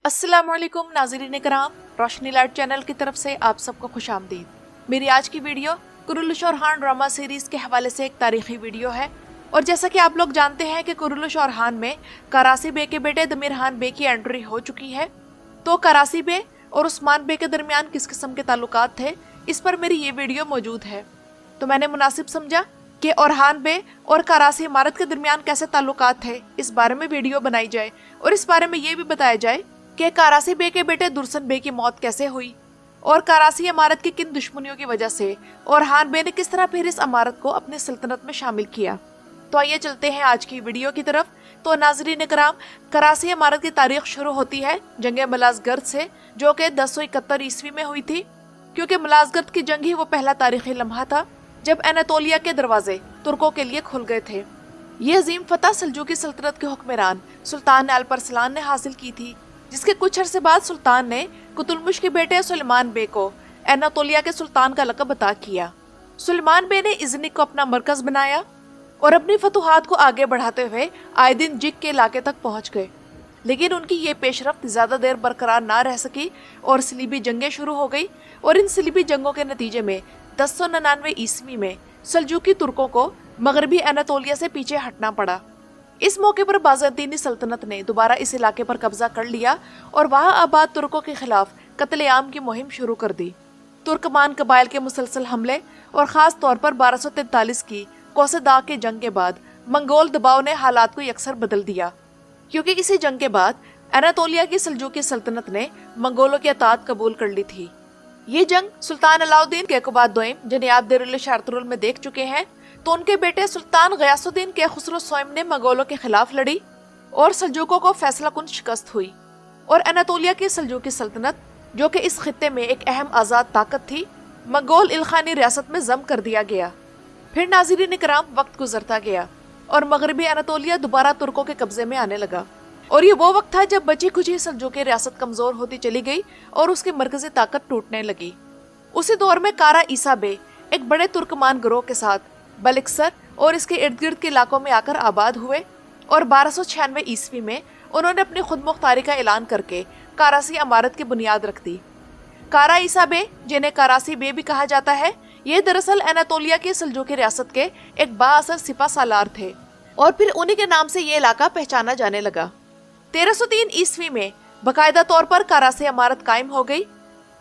अस्सलाम वालेकुम नाज़रीन कराम, रोशनी लाइट चैनल की तरफ से आप सबको खुश आमदीद। मेरी आज की वीडियो कुरुलुश और हान ड्रामा सीरीज़ के हवाले से एक तारीखी वीडियो है। और जैसा कि आप लोग जानते हैं कि कुरुलुश और हान में करासी बे के बेटे दमीर हान बे की एंट्री हो चुकी है। तो करासी बे और उस्मान बे के दरमियान किस किस्म के ताल्लुकात थे, इस पर मेरी ये वीडियो मौजूद है। तो मैंने मुनासिब समझा कि औरहान बे और करासी इमारत के दरमियान कैसे ताल्लुकात थे, इस बारे में वीडियो बनाई जाए और इस बारे में ये भी बताया जाए कि करासी बे के बेटे दुर्सन बे की मौत कैसे हुई और करासी इमारत की किन दुश्मनियों की वजह से औरहान बे ने किस तरह फिर इस इमारत को अपनी सल्तनत में शामिल किया। तो आइए चलते हैं आज की वीडियो की तरफ। तो नाज़रीन कराम, करासी इमारत की तारीख शुरू होती है जंग मलाजगर्द से, जो कि 1071 ईस्वी में हुई थी, क्योंकि मलाजगर्द की जंग ही वो पहला तारीखी लम्हा था जब एनातोलिया के दरवाजे तुर्कों के लिए खुल गए थे। ये अजीम फतह सल्जूकी सल्तनत के हुक्मरान सुल्तान अल्परसलान ने हासिल की थी, जिसके कुछ अरसे बाद सुल्तान ने कुतुलमुश के बेटे सुलेमान बे को एनातोलिया के सुल्तान का लक़ब अता किया। सुलेमान बे ने इज़निक को अपना मरकज बनाया और अपनी फतुहात को आगे बढ़ाते हुए आए दिन जिक के इलाके तक पहुंच गए, लेकिन उनकी ये पेशरफ्त ज़्यादा देर बरकरार ना रह सकी और सलीबी जंगें शुरू हो गई। और इन सलीबी जंगों के नतीजे में 1099 ईस्वी में सल्जूकी तुर्कों को मगरबी एनातोलिया से पीछे हटना पड़ा। इस मौके पर बाज़ंतीनी सल्तनत ने दोबारा इस इलाके पर कब्जा कर लिया और वहां आबाद तुर्कों के खिलाफ कत्ले-आम की मुहिम शुरू कर दी। तुर्कमान कबाइल के मुसलसल हमले और ख़ास तौर पर 1243 की कोसेदाग की जंग के बाद मंगोल दबाव ने हालात को यकसर बदल दिया, क्योंकि इसी जंग के बाद एनातोलिया की सल्जूकी सल्तनत ने मंगोलों की अतात कबूल कर ली थी। ये जंग सुल्तान अलाउद्दीन कैकुबाद दोयम, जिन्हें आप देरुल-ए-शारतुरुल में देख चुके हैं, तो उनके बेटे सुल्तान गयासुद्दीन के खुसरो सोयम ने मंगोलों के खिलाफ लड़ी और सल्जूकों को फैसला कुन शिकस्त हुई और एनातोलिया की सल्जूकी सल्तनत, जो कि इस खित्ते में एक अहम आज़ाद ताकत थी, मंगोल इल्खानी रियासत में जम कर दिया गया। फिर नाज़रीन किराम, वक्त गुजरता गया और मगरबी एनातोलिया दोबारा तुर्कों के कब्जे में आने लगा। और ये वो वक्त था जब बची खुची सल्जूकी रियासत कमजोर होती चली गई और उसकी मरकजी ताकत टूटने लगी। उसी दौर में कारा ईसा बे एक बड़े तुर्कमान गिरोह के साथ बलिक्सर और इसके इर्द गिर्द के इलाकों में आकर आबाद हुए और 1296 ईस्वी में उन्होंने अपनी खुद मुख्तारी का ऐलान करके कारासी इमारत की बुनियाद रख दी। कारा ईसा बे, जिन्हें करासी बे भी कहा जाता है, ये दरअसल एनातोलिया की सल्जूकी रियासत के एक बाअसर सिपा सालार थे और फिर उन्हीं के नाम से ये इलाका पहचाना जाने लगा। 1303 ईस्वी में बाकायदा तौर पर करासी इमारत कायम हो गई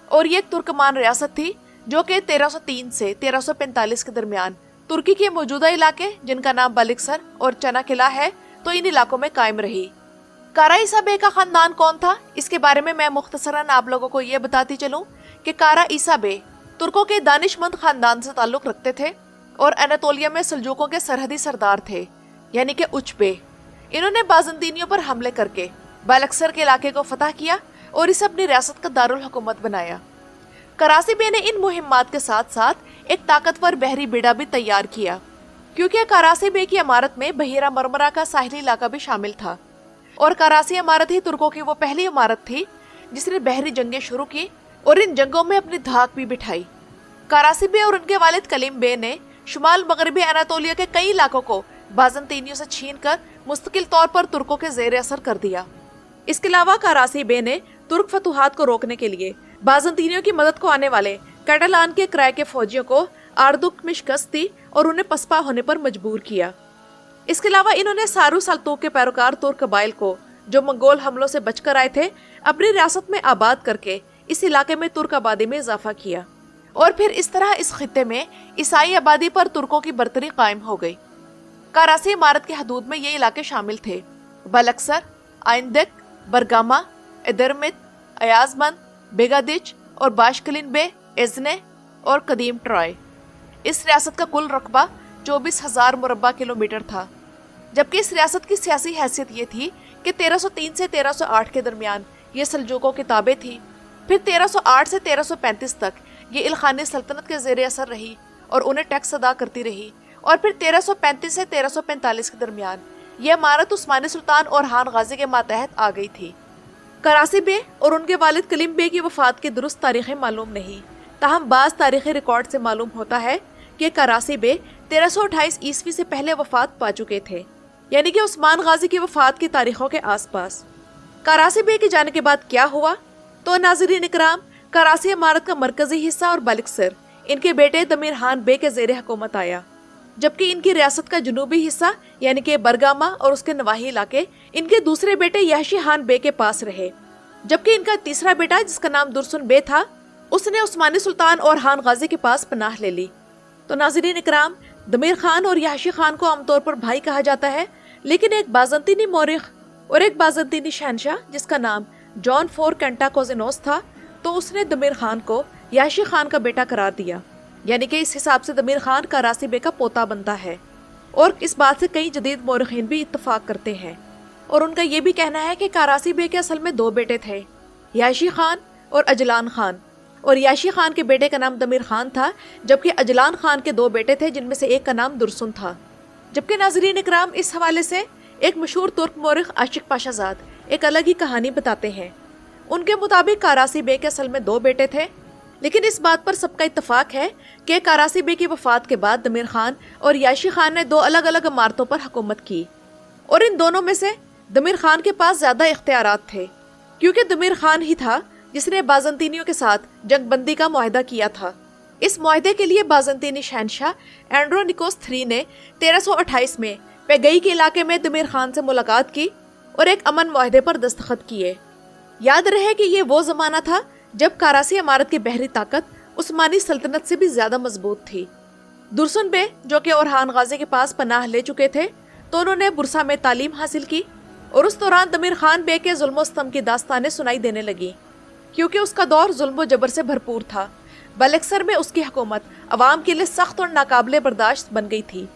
और ये एक तुर्कमान रियासत थी, जो कि 1303 से 1345 के दरमियान तुर्की के मौजूदा इलाके, जिनका नाम बलिक्सर और चना किला है, तो इन इलाकों में कायम रही। कारा ईसा बे का खानदान कौन था, इसके बारे में मैं मुख्तसरन आप लोगों को ये बताती चलूं कि कारा ईसा बे तुर्कों के दानिशमंद खानदान से ताल्लुक रखते थे और एनातोलिया में सल्जूकों के सरहदी सरदार थे, यानी कि उच बे। इन्होंने बाज़ंतीनियों पर हमले करके बलिक्सर के इलाके को फतह किया और इसे अपनी रियासत का दारुल हुकूमत बनाया। करासी बे ने इन मुहिम्मात के साथ साथ एक ताकतवर बहरी बेड़ा भी तैयार किया, क्योंकि करासी बे की इमारत में बहीरा मरमरा का साहिली इलाका भी शामिल था और करासी इमारत ही तुर्कों की वो पहली इमारत थी जिसने बहरी जंगें शुरू की और इन जंगों में अपनी धाक भी बिठाई। करासी बे और उनके वालिद कलीम बे ने शुमाल मगरबी एनातोलिया के कई इलाकों को बाज़ंतीनियों से छीन कर मुस्तकिल तौर पर तुर्कों के जेर असर कर दिया। इसके अलावा करासी बे ने तुर्क फतुहात को रोकने के लिए बाज़ंतीनियों की मदद को आने वाले कैटलान के किराए के फौजियों को आर्दुक में शिकस्त दी और उन्हें पसपा होने पर मजबूर किया। इसके अलावा इन्होंने सारू सल्तूक के पैरोकार तुर्क कबाइल को, जो मंगोल हमलों से बचकर आए थे, अपनी रियासत में आबाद करके इस इलाके में तुर्क आबादी में इजाफा किया और फिर इस तरह इस खित्ते में ईसाई आबादी पर तुर्कों की बरतरी कायम हो गई। करासी इमारत के हदूद में ये इलाके शामिल थे: बलक्सर, आइंदक, बरगामा, एदरमित, अयाजमंद, बेगादिच और बाशकलिन बे, इज़ने और कदीम ट्रॉय। इस रियासत का कुल रकबा 24,000 मुरब्बा किलोमीटर था, जबकि इस रियासत की सियासी हैसियत ये थी कि 1303 से 1308 के दरमियान ये सल्जूकों की ताबे थी। फिर 1308 से 1335 तक ये इल्खानी सल्तनत के ज़ेर असर रही और उन्हें टैक्स अदा करती रही और फिर 1335 से 1345 के दरमियान ये इमारत उस्मानी सुल्तान और हान गाजी के मातहत आ गई थी। करासी बे और उनके वालिद कलीम बे की वफात की दुरुस्त तारीखें मालूम नहीं, ताहम बाज़ तारीख़ी रिकॉर्ड से मालूम होता है कि करासी बे 1328 ईस्वी से पहले वफात पा चुके थे, यानी कि उस्मान गाजी की वफात की तारीखों के आसपास। कारासी बे के जाने के बाद क्या हुआ? तो नाज़रीन इकराम, करासी इमारत का मरकजी हिस्सा और बलिक्सर इनके बेटे दमीर खान बे के ज़ेरे हुकूमत आया, जबकि इनकी रियासत का जनूबी हिस्सा यानी कि बरगामा और उसके नवाही इलाके इनके दूसरे बेटे याशी खान बे के पास रहे। जबकि इनका तीसरा बेटा जिसका नाम दुरसुन बे था, उसने उस्मानी सुल्तान और खान गाजी के पास पनाह ले ली। तो नाज़रीन इकराम, दमीर खान और याशी खान को आमतौर पर भाई कहा जाता है, लेकिन एक बाज़ंतीनी मौरिख और एक बाज़ंतीनी शहनशाह जिसका नाम जॉन फोर कैंटाकोजिनोस था, तो उसने दमीर खान को याशी खान का बेटा करार दिया। यानी कि इस हिसाब से दमीर खान कारासी बे का पोता बनता है। और इस बात से कई जदीद मौरिखीन भी इत्तफाक करते हैं और उनका ये भी कहना है कि कारासी बे के असल में दो बेटे थे, याशी खान और अजलान खान। और याशी खान के बेटे का नाम दमीर खान था, जबकि अजलान खान के दो बेटे थे जिनमें से एक का नाम दुरसुन था। जबकि नाज़रीन इकराम, इस हवाले से एक मशहूर तुर्क मौरिख आशिक पाशाजाद एक अलग ही कहानी बताते हैं। उनके मुताबिक कारासी बे के असल में दो बेटे थे, लेकिन इस बात पर सबका इत्तफाक है कि कारासी बे की वफात के बाद दमीर खान और याशी खान ने दो अलग अलग इमारतों पर हुकूमत की और इन दोनों में से दमीर खान के पास ज्यादा इख्तियारात थे, क्योंकि दमीर खान ही था जिसने बाज़ंतीनियों के साथ जंगबंदी का मुआहदा किया था। इस मुआहदे के लिए बाज़ंतीनी शहनशाह एंड्रोनिकोस III ने 1328 में पेगई के इलाके में दमीर खान से मुलाकात की और एक अमन मुआहदे पर दस्तखत किए। याद रहे कि ये वो जमाना था जब कारासी इमारत की बहरी ताकत उस्मानी सल्तनत से भी ज्यादा मजबूत थी। दुरसुन बे जो कि ओरहान गाजी के पास पनाह ले चुके थे, तो उन्होंने बुरसा में तालीम हासिल की और उस दौरान दमीर खान बे के जुल्म स्तम की दास्तानें सुनाई देने लगी, क्योंकि उसका दौर जुल्म जबर से भरपूर था। बलिक्सर में उसकी हुकूमत अवाम के लिए सख्त और नाकाबिले बर्दाश्त बन गई थी।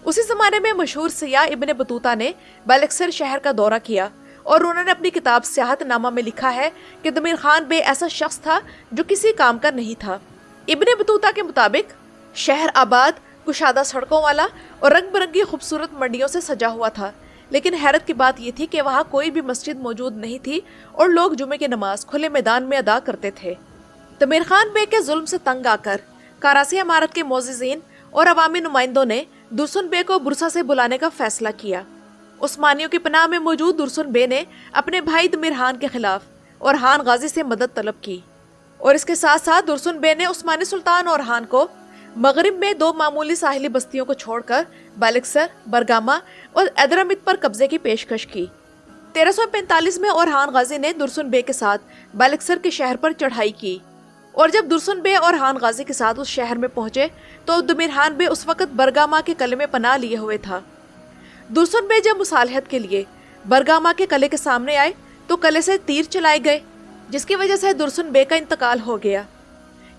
उसी जमाने में मशहूर सियाह इब्ने बतूता ने बलिक्सर शहर का दौरा किया और उन्होंने अपनी किताब सियाहत नामा में लिखा है कि दमीर खान बे ऐसा शख्स था जो किसी काम का नहीं था। इब्ने बतूता के मुताबिक शहर आबाद, कुशादा सड़कों वाला और रंग बिरंगी खूबसूरत मंडियों से सजा हुआ था, लेकिन हैरत की बात यह थी कि वहाँ कोई भी मस्जिद मौजूद नहीं थी और लोग जुमे की नमाज खुले मैदान में अदा करते थे। दमीर खान बे के जुल्म से तंग आकर कारासी इमारत के मोज़िज़ीन और अवामी नुमाइंदों ने दुरसुन बे को बुरसा से बुलाने का फैसला किया। उस्मानियों की पनाह में मौजूद दुरसुन बे ने अपने भाई दमीर खान के खिलाफ और खान गाजी से मदद तलब की और इसके साथ साथ दुरसुन बे ने उस्मानी सुल्तान और खान को मगरिब में दो मामूली साहिली बस्तियों को छोड़कर बलिक्सर, बरगामा और एदरामित पर कब्जे की पेशकश की। 1345 में और खान गाजी ने दुरसुन बे के साथ बलिक्सर के शहर पर चढ़ाई की और जब दुरसुन बे और खान गाजी के साथ उस शहर में पहुंचे तो दमीर खान बे उस वक्त बरगामा के किले में पनाह लिए हुए था। दुरसुन बे जब मुसालहत के लिए बरगामा के किले के सामने आए तो किले से तीर चलाए गए, जिसकी वजह से दुरसुन बे का इंतकाल हो गया।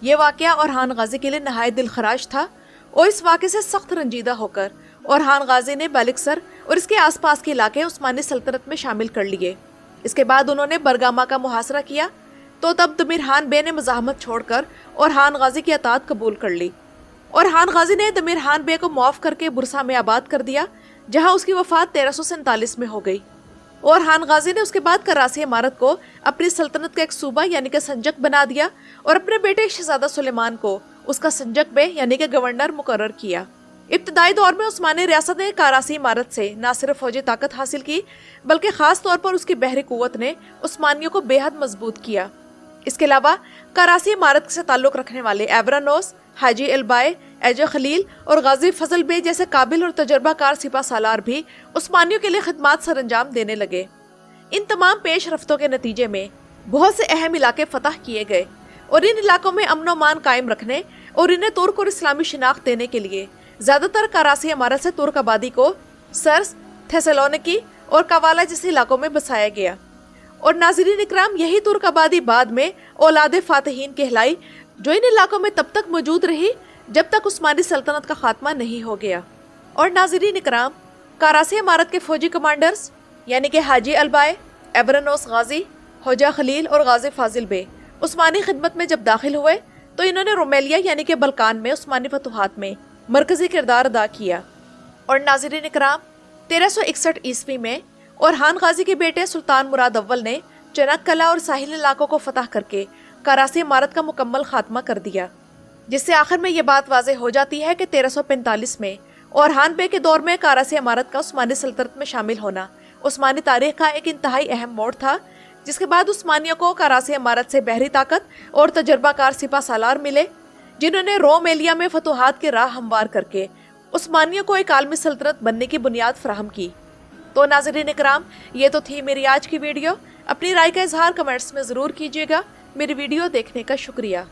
ये वाकया और खान गाजी के लिए नहायत दिलखराश था और इस वाक़े से सख्त रंजीदा होकर और खान गाजी ने बलिक्सर और इसके आसपास के इलाके उस्मानी सल्तनत में शामिल कर लिए। इसके बाद उन्होंने बरगामा का मुहासरा किया, तो तब दमीर खान बे ने मज़ाहमत छोड़कर और खान गाजी की अतात कबूल कर ली और खान गाजी ने दमीर खान बे को मुआफ़ करके बुरसा में आबाद कर दिया, जहाँ उसकी वफ़ात 1347 में हो गई। और खान गाजी ने उसके बाद करासी इमारत को अपनी सल्तनत का एक सूबा यानी कि संजक बना दिया और अपने बेटे शहजादा सुलेमान को उसका संजक बे यानी कि गवर्नर मुकर्रर किया। इब्तदाई दौर में उस्मानी रियासत ने करासी इमारत से न सिर्फ फौजी ताकत हासिल की, बल्कि ख़ास तौर पर उसकी बहरी कुव्वत ने उस्मानियों को बेहद मजबूत किया। इसके अलावा करासी इमारत से ताल्लुक़ रखने वाले एवरानोस, हाजी अलबाए, एज खलील और गाजी फजल बे जैसे काबिल और तजर्बाकार सिपा सालार भी उस्मानियों के लिए खिदमात सरंजाम देने लगे। इन तमाम पेश रफ्तों के नतीजे में बहुत से अहम इलाके फतह किए गए और इन इलाकों में अमन मान कायम रखने और इन्हें तुर्क और इस्लामी शिनाख्त देने के लिए ज़्यादातर करासी इमारत से तुर्क आबादी को सर्स, थेसलोनिकी और कवाला जैसे इलाकों में बसाया गया। और नाज़रीन इकराम, यही तुर्क आबादी बाद में औलाद फातहीन कहलाई, जो इन इलाकों में तब तक मौजूद रही जब तक उस्मानी सल्तनत का खात्मा नहीं हो गया। और नाज़रीन इकराम, करासी इमारत के फौजी कमांडर्स यानी कि हाजी अलबाए, एवरानोस गाजी, होजा खलील और गाजी फाजिल बे उस्मानी खिदमत में जब दाखिल हुए तो इन्होंने रोमेलिया यानी कि बल्कान में उस्मानी फतुहात में मरकजी किरदार अदा किया। और नाज़रीन इकराम, 1361 ईस्वी में और खान गाजी के बेटे सुल्तान मुराद अव्वल ने चनक्कला और साहिल इलाकों को फतह करके करासी इमारत का मुकम्मल खात्मा कर दिया, जिससे आखिर में ये बात वाज़ेह हो जाती है कि 1345 में और खान बे के दौर में करासी इमारत का उस्मानी सल्तनत में शामिल होना उस्मानी तारीख का एक इंतहाई अहम मोड़ था, जिसके बाद उस्मानियों को करासी इमारत से बहरी ताकत और तजर्बाकार सिपा सालार मिले, जिन्होंने रोम एलिया में फतूहात की राह हमवार करके उस्मानियों को एक आलमी सल्तनत बनने की बुनियाद फराहम की। तो नाज़रीन इकराम, ये तो थी मेरी आज की वीडियो। अपनी राय का इजहार कमेंट्स में ज़रूर कीजिएगा। मेरी वीडियो देखने का शुक्रिया।